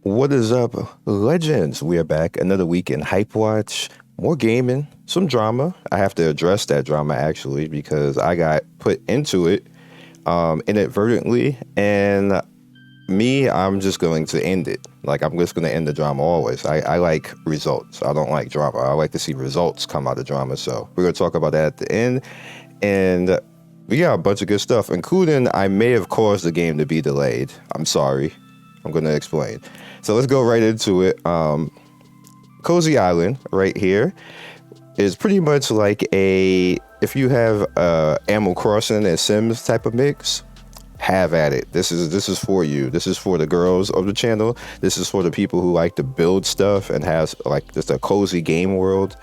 What is up, legends? We are back another week in HypeWatch. More gaming, some drama. I have to address that drama actually because I got put into it inadvertently, and I'm just going to end it. Like, I'm just going to end the drama always. I like results. I don't like drama. I like to see results come out of drama. So we're going to talk about that at the end. And we got a bunch of good stuff, including I may have caused the game to be delayed. I'm sorry. I'm going to explain. So let's go right into it. Cozy Island right here is pretty much like if you have Animal Crossing and Sims type of mix, have at it. This is for you. This is for the girls of the channel. This is for the people who like to build stuff and has like just a cozy game world.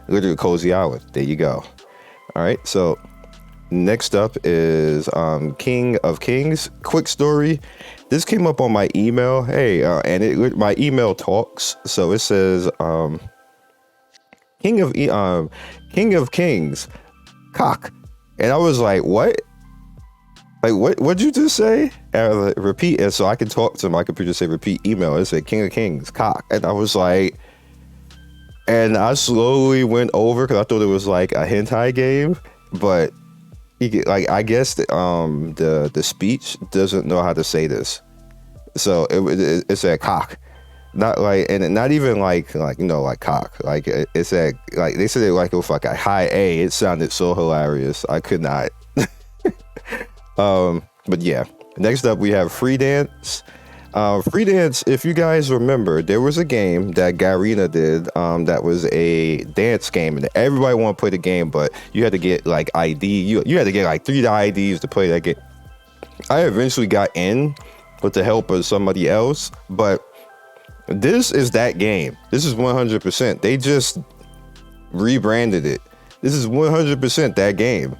Literally Cozy Island. There you go. All right. So next up is King of Kings. Quick story. This came up on my email. Hey, and my email talks. So it says King of Kings, cock. And I was like, what? Like, what'd you just say? And I was like, repeat. And so I can talk to my computer, say repeat email. It said King of Kings, cock. And I was like, and I slowly went over because I thought it was like a hentai game, but I guess the speech doesn't know how to say this. So it said cock. Not like, and not even like cock. Like it said, like they said it like it was like a high A. It sounded so hilarious. I could not. But yeah, next up we have Free Dance. Free Dance, if you guys remember, there was a game that Garena did that was a dance game, and everybody wanted to play the game, but you had to get like ID. You had to get like 3 IDs to play that game. I eventually got in with the help of somebody else, but this is that game. This is 100%. They just rebranded it. This is 100% that game.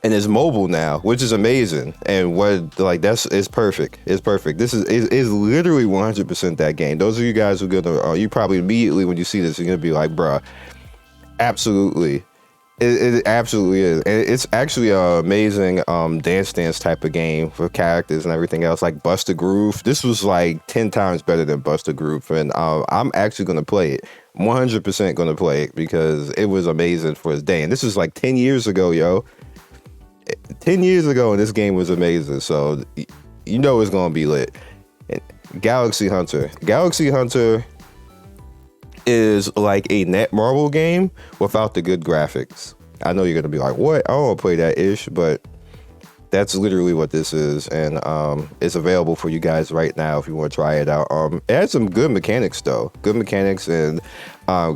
And it's mobile now, which is amazing. And it's perfect. It's perfect. This is literally 100% that game. Those of you guys who are gonna, you probably immediately when you see this, you're gonna be like, bruh, absolutely. It absolutely is. And it's actually an amazing dance type of game for characters and everything else, like Bust a Groove. This was like 10 times better than Bust a Groove. And I'm actually gonna play it. 100% gonna play it because it was amazing for its day. And this is like 10 years ago, yo. 10 years ago, and this game was amazing, so you know it's gonna be lit. Galaxy Hunter is like a Netmarble game without the good graphics. I know you're gonna be like, what? I don't want to play that ish, but that's literally what this is, and it's available for you guys right now if you want to try it out. It has some good mechanics though, and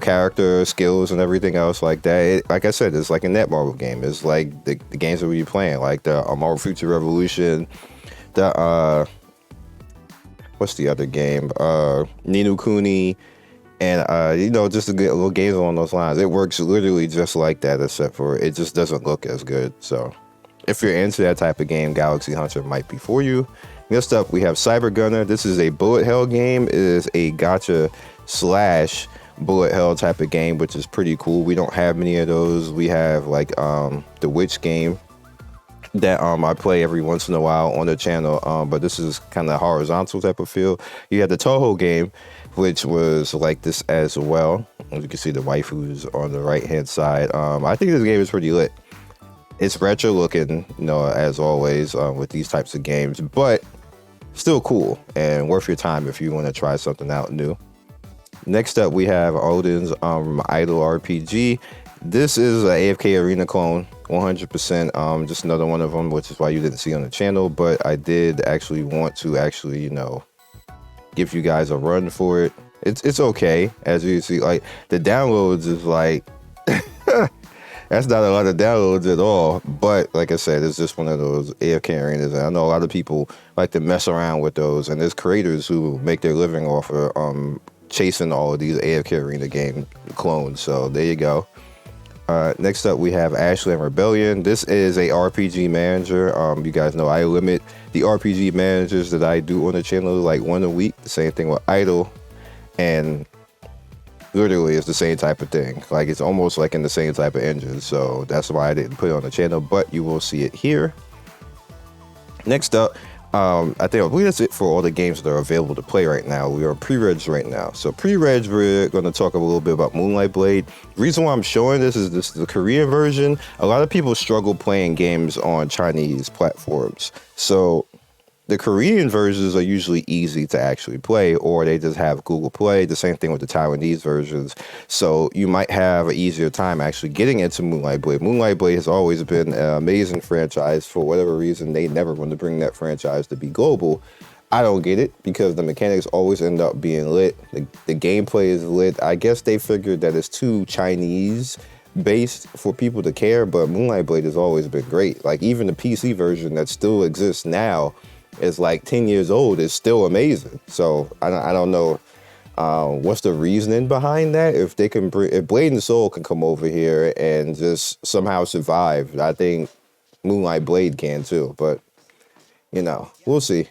character skills and everything else like that. Like I said, it's like a Netmarble game. It's like the games that we're playing, like the Marvel Future Revolution, the what's the other game? Ni no Kuni, and just the little games along those lines. It works literally just like that, except for it just doesn't look as good. So if you're into that type of game, Galaxy Hunter might be for you. Next up, we have Cyber Gunner. This is a bullet hell game. It is a gacha / bullet hell type of game, which is pretty cool. We don't have many of those. We have like the Witch game that I play every once in a while on the channel, but this is kind of horizontal type of feel. You had the Toho game, which was like this as well. As you can see, the waifus on the right hand side. I think this game is pretty lit. It's retro looking, as always with these types of games, but still cool and worth your time if you want to try something out new. Next up, we have Odin's Idol RPG. This is a AFK Arena clone, 100%. Just another one of them, which is why you didn't see on the channel. But I did actually want to give you guys a run for it. It's okay, as you see. Like the downloads is like that's not a lot of downloads at all. But like I said, it's just one of those AFK arenas, and I know a lot of people like to mess around with those. And there's creators who make their living off of chasing all of these AFK Arena game clones. So there you go. Next up, we have Ashland Rebellion. This is a RPG manager. You guys know I limit the RPG managers that I do on the channel like one a week. The same thing with Idol, and literally it's the same type of thing. Like it's almost like in the same type of engine. So that's why I didn't put it on the channel, but you will see it here. Next up, I believe that's it for all the games that are available to play right now. We are on pre-reg right now. So pre-reg, we're going to talk a little bit about Moonlight Blade. The reason why I'm showing this is the Korean version. A lot of people struggle playing games on Chinese platforms. So the Korean versions are usually easy to actually play, or they just have Google Play. The same thing with the Taiwanese versions. So you might have an easier time actually getting into Moonlight Blade. Moonlight Blade has always been an amazing franchise. For whatever reason, they never want to bring that franchise to be global. I don't get it, because the mechanics always end up being lit. The gameplay is lit. I guess they figured that it's too Chinese based for people to care, but Moonlight Blade has always been great. Like, even the PC version that still exists now is like 10 years old, is still amazing. So I don't know what's the reasoning behind that. If they can if Blade and Soul can come over here and just somehow survive, I think Moonlight Blade can too. But you know, we'll see.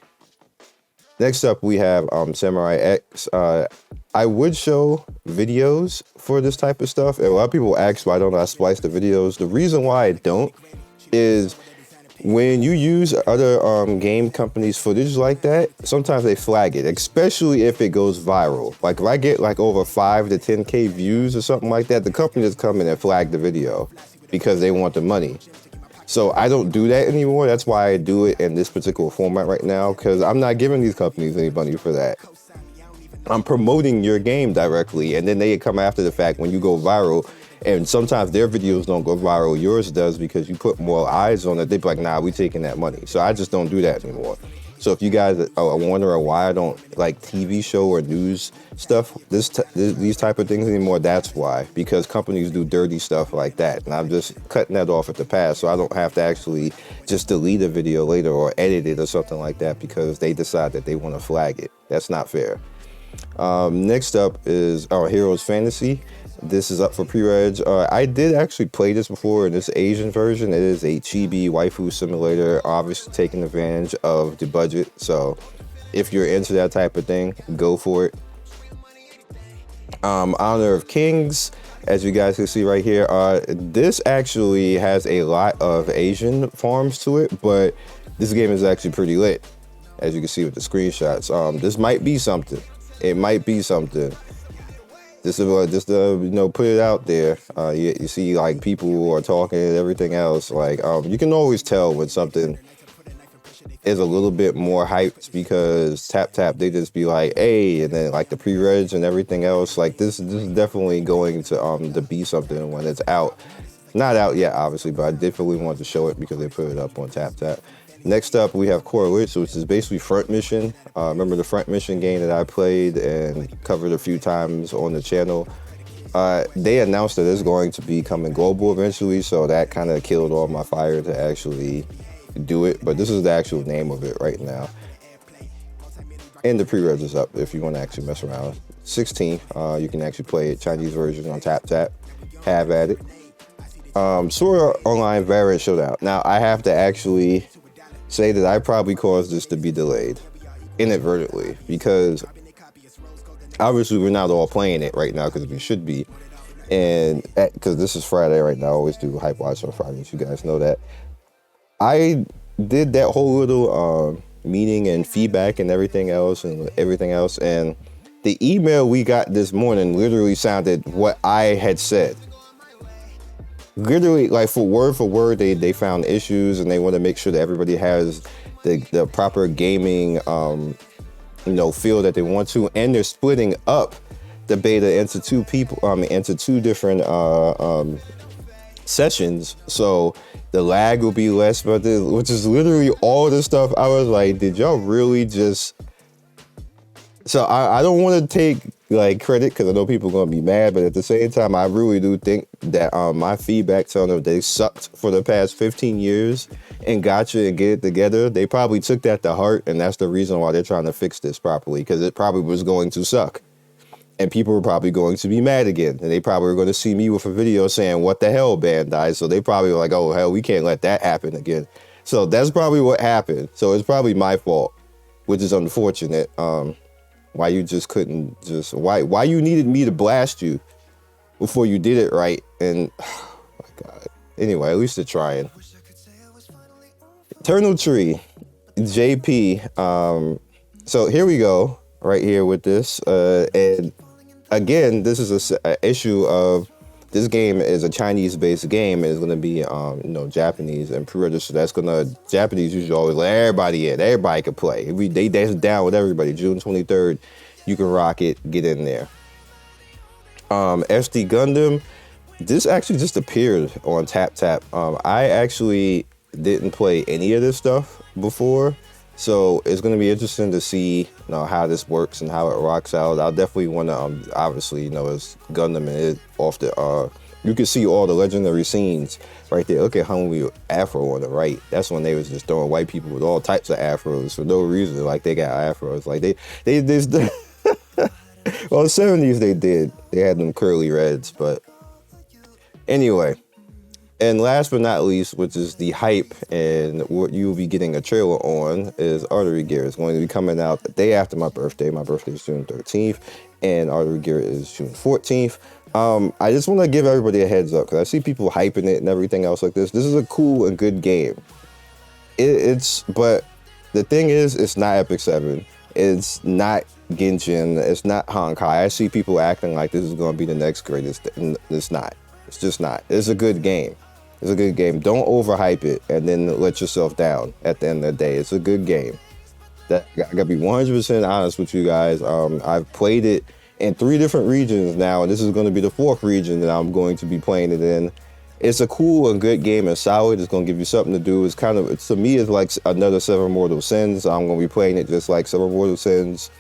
Next up, we have Samurai X. I would show videos for this type of stuff, and a lot of people ask why don't I splice the videos. The reason why I don't is when you use other game companies' footage like that, sometimes they flag it, especially if it goes viral. Like if I get like over 5 to 10K views or something like that, the company just come in and flag the video because they want the money. So I don't do that anymore. That's why I do it in this particular format right now, because I'm not giving these companies any money for that. I'm promoting your game directly, and then they come after the fact when you go viral. And sometimes their videos don't go viral, yours does, because you put more eyes on it. They be like, nah, we taking that money. So I just don't do that anymore. So if you guys are wondering why I don't like TV show or news stuff, these type of things anymore, that's why. Because companies do dirty stuff like that. And I'm just cutting that off at the pass, so I don't have to actually just delete a video later or edit it or something like that because they decide that they want to flag it. That's not fair. Next up is our Heroes Fantasy. This is up for pre-reg. I did actually play this before in this Asian version. It is a chibi waifu simulator, obviously taking advantage of the budget. So if you're into that type of thing, go for it. Honor of Kings, as you guys can see right here. This actually has a lot of Asian farms to it, but this game is actually pretty lit, as you can see with the screenshots. This might be something. It might be something. Just to you know, put it out there. You see like people who are talking and everything else. Like you can always tell when something is a little bit more hyped, because Tap they just be like, hey, and then like the pre-reg and everything else. Like this is definitely going to be something when it's out. Not out yet, obviously, but I definitely want to show it because they put it up on Tap. Next up, we have Correlate, which is basically Front Mission. Remember the Front Mission game that I played and covered a few times on the channel? They announced that it's going to be coming global eventually, so that kind of killed all my fire to actually do it. But this is the actual name of it right now. And the pre-reg is up if you want to actually mess around. 16, you can actually play it, Chinese version on Tap. Have at it. Sword Art Online Variant Showdown. Now, I have to actually say that I probably caused this to be delayed inadvertently, because obviously we're not all playing it right now because we should be, and because this is Friday right now. I always do HypeWatch on Fridays, you guys know that. I did that whole little meeting and feedback and everything else, and the email we got this morning literally sounded what I had said. Literally, like for word, they found issues and they want to make sure that everybody has the proper gaming, feel that they want to, and they're splitting up the beta into two different sessions, so the lag will be less. But which is literally all the stuff. I was like, did y'all really just? So I don't want to take like credit, because I know people are gonna be mad, but at the same time, I really do think that my feedback telling them they sucked for the past 15 years and Gacha and get it together, they probably took that to heart, and that's the reason why they're trying to fix this properly, because it probably was going to suck. And people were probably going to be mad again. And they probably were going to see me with a video saying, what the hell, Bandai? So they probably were like, oh, hell, we can't let that happen again. So that's probably what happened. So it's probably my fault, which is unfortunate. Why you just couldn't why you needed me to blast you before you did it right. And, oh my God. Anyway, at least they're trying. Eternal Tree. JP. So here we go, right here with this. And again, this is a issue of this game is a Chinese-based game. And it's going to be, Japanese and pre-registered. That's going to Japanese usually always let everybody in. Everybody can play. They dance down with everybody. June 23rd, you can rock it. Get in there. SD Gundam. This actually just appeared on TapTap. I actually didn't play any of this stuff before, so it's going to be interesting to see how this works and how it rocks out. I'll definitely want to obviously it's Gundam and it off the you can see all the legendary scenes right there. Look at Hungry Afro on the right. That's when they was just throwing white people with all types of afros for no reason. Like they got afros. Like they just well, the 70s they did. They had them curly reds, but anyway. And last but not least, which is the hype and what you'll be getting a trailer on, is Artery Gear. It's going to be coming out the day after my birthday. My birthday is June 13th, and Artery Gear is June 14th. I just want to give everybody a heads up, because I see people hyping it and everything else like this. This is a cool and good game. But the thing is, it's not Epic 7. It's not Genshin. It's not Honkai. I see people acting like this is going to be the next greatest. It's not. It's just not. It's a good game. It's a good game. Don't overhype it and then let yourself down at the end of the day. It's a good game. I gotta be 100% honest with you guys. I've played it in 3 different regions now, and this is going to be the 4th region that I'm going to be playing it in. It's a cool and good game. It's solid. It's going to give you something to do. To me, it's like another Seven Mortal Sins. I'm going to be playing it just like Seven Mortal Sins,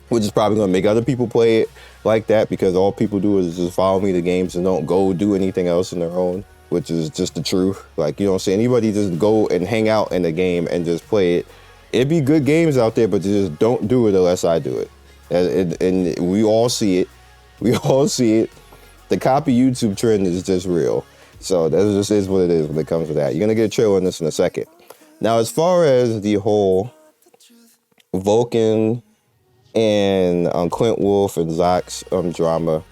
which is probably going to make other people play it like that, because all people do is just follow me the games and don't go do anything else on their own, which is just the truth. Like, you don't see anybody just go and hang out in the game and just play it. It'd be good games out there, but you just don't do it unless I do it. And we all see it. We all see it. The copy YouTube trend is just real. So that just is what it is when it comes to that. You're going to get a trailer on this in a second. Now, as far as the whole Vulcan and Clint Wolf and Zox drama,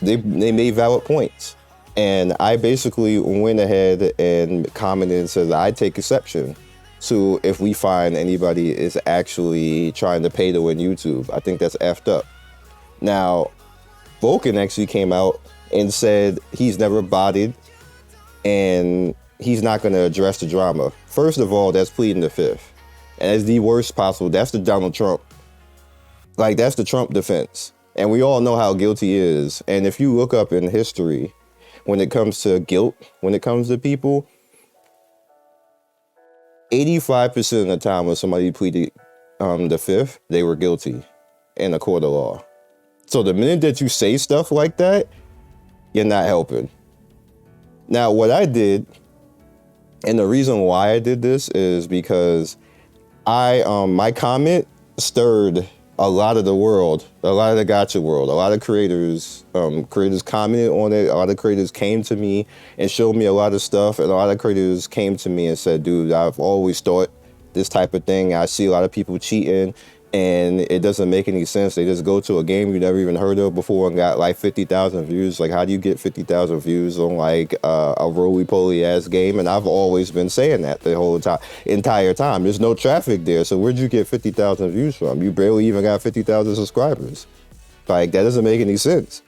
they made valid points. And I basically went ahead and commented and said I take exception to if we find anybody is actually trying to pay to win YouTube. I think that's effed up. Now, Vulcan actually came out and said he's never bodied and he's not going to address the drama. First of all, that's pleading the fifth. And that's the worst possible. That's the Donald Trump. Like, that's the Trump defense. And we all know how guilty he is. And if you look up in history, when it comes to guilt, when it comes to people, 85% of the time when somebody pleaded the fifth, they were guilty in a court of law. So the minute that you say stuff like that, you're not helping. Now, what I did, and the reason why I did this is because my comment stirred a lot of the world, a lot of the Gacha world, a lot of creators commented on it. A lot of creators came to me and showed me a lot of stuff. And a lot of creators came to me and said, dude, I've always thought this type of thing. I see a lot of people cheating and it doesn't make any sense. They just go to a game you never even heard of before and got like 50,000 views. Like, how do you get 50,000 views on like a roly-poly ass game? And I've always been saying that the whole entire time. There's no traffic there. So where'd you get 50,000 views from? You barely even got 50,000 subscribers. Like, that doesn't make any sense.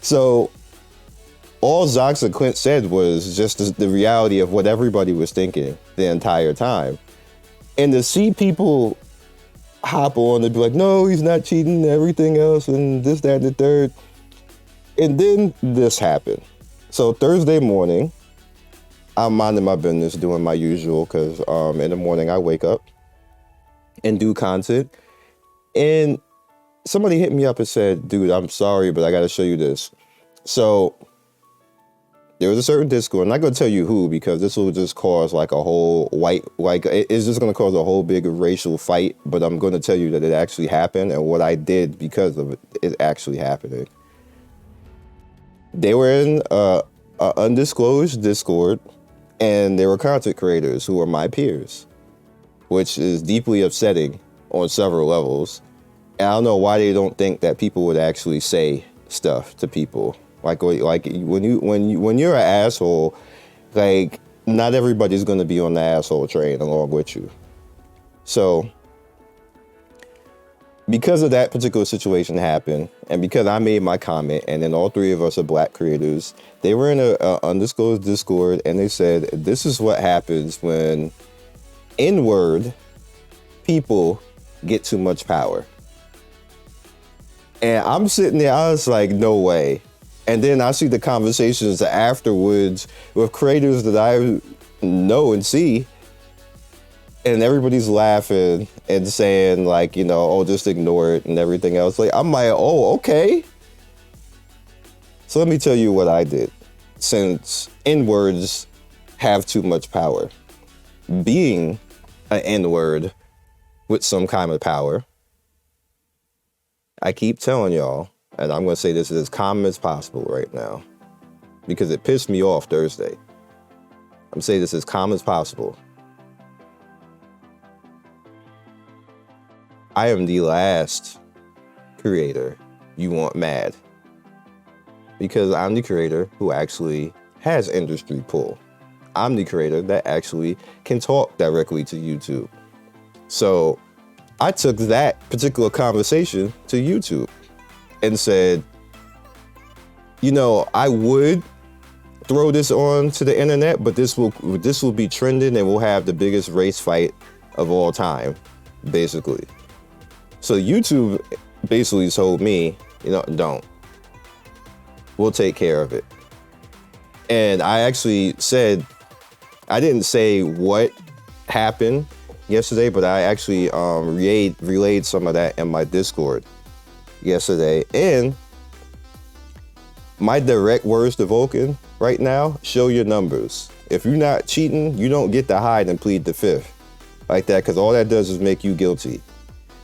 So all Zox and Clint said was just the reality of what everybody was thinking the entire time. And to see people hop on and be like, no, he's not cheating, everything else, and this, that, and the third. And then this happened. So Thursday morning, I'm minding my business, doing my usual, because in the morning I wake up and do content. And somebody hit me up and said, dude, I'm sorry, but I got to show you this. So there was a certain Discord, I'm not going to tell you who, because this will just cause like a whole it's just going to cause a whole big racial fight, but I'm going to tell you that it actually happened, and what I did because of it is actually happening. They were in a undisclosed Discord, and they were content creators who are my peers, which is deeply upsetting on several levels. And I don't know why they don't think that people would actually say stuff to people. Like when you're an asshole, like, not everybody's going to be on the asshole train along with you. So because of that particular situation happened, and because I made my comment, and then all three of us are black creators, they were in a undisclosed Discord, and they said, this is what happens when N-word people get too much power. And I'm sitting there, I was like, no way. And then I see the conversations afterwards with creators that I know and see, and everybody's laughing and saying like, you know, oh, just ignore it and everything else. Like, I'm like, oh, okay. So let me tell you what I did. Since N-words have too much power, being an N-word with some kind of power, I keep telling y'all, and I'm going to say this as common as possible right now, because it pissed me off Thursday. I'm saying this as calm as possible. I am the last creator you want mad, because I'm the creator who actually has industry pull. I'm the creator that actually can talk directly to YouTube. So I took that particular conversation to YouTube and said, you know, I would throw this on to the internet, but this will be trending and we'll have the biggest race fight of all time, basically. So YouTube basically told me, you know, don't. We'll take care of it. And I actually said, I didn't say what happened yesterday, but I actually relayed some of that in my Discord yesterday. And my direct words to Vulcan right now, show your numbers. If you're not cheating, you don't get to hide and plead the fifth like that, because all that does is make you guilty.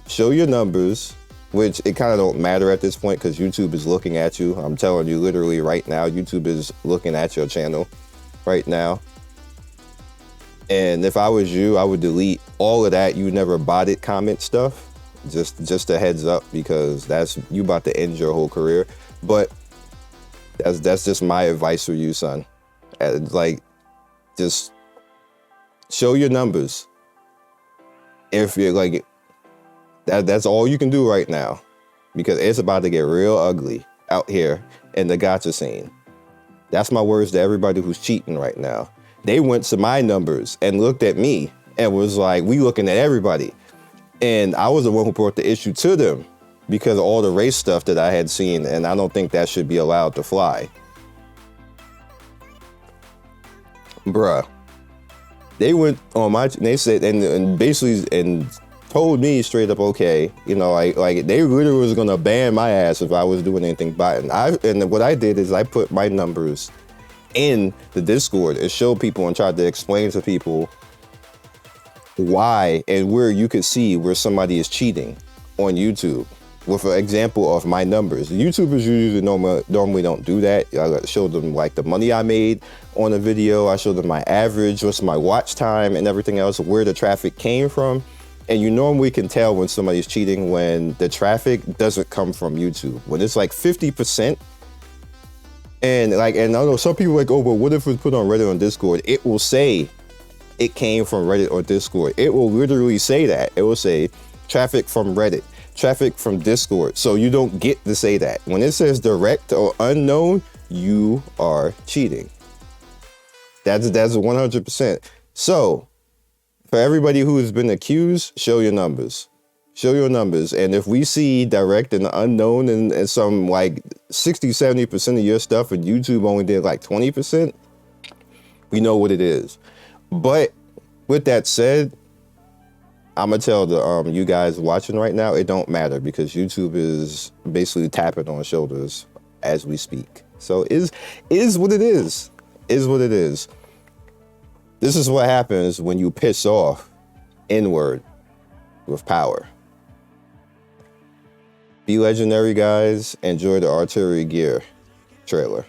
Show your numbers, which it kind of don't matter at this point because YouTube is looking at you. I'm telling you, literally right now, YouTube is looking at your channel right now. And if I was you, I would delete all of that "you never bought it" comment stuff. Just a heads up, because that's you about to end your whole career. But that's just my advice for you, son. Like, just show your numbers. If you're like, that's all you can do right now, because it's about to get real ugly out here in the gacha scene. That's my words to everybody who's cheating right now. They went to my numbers and looked at me and was like, we looking at everybody. And I was the one who brought the issue to them because of all the race stuff that I had seen, and I don't think that should be allowed to fly. Bruh. They went on they said, and basically, and told me straight up, okay, you know, like they literally was gonna ban my ass if I was doing anything bad. And what I did is I put my numbers in the Discord and showed people and tried to explain to people why and where you could see where somebody is cheating on YouTube with an example of my numbers. YouTubers usually normally don't do that. I showed them like the money I made on a video. I showed them my average, what's my watch time and everything else, where the traffic came from. And you normally can tell when somebody's cheating when the traffic doesn't come from YouTube. When it's like 50%. And I know some people are like, oh, but what if it's put on Reddit or Discord? It will say it came from Reddit or Discord. It will literally say that. It will say traffic from Reddit, traffic from Discord. So you don't get to say that. When it says direct or unknown, you are cheating. That's 100%. So for everybody who has been accused, show your numbers. Show your numbers. And if we see direct and unknown and some like 60-70% of your stuff and YouTube only did like 20%, we know what it is. But with that said, I'm gonna tell the you guys watching right now, it don't matter, because YouTube is basically tapping on shoulders as we speak. So is what it is. Is what it is. This is what happens when you piss off N-word with power. Be legendary, guys. Enjoy the artillery gear trailer.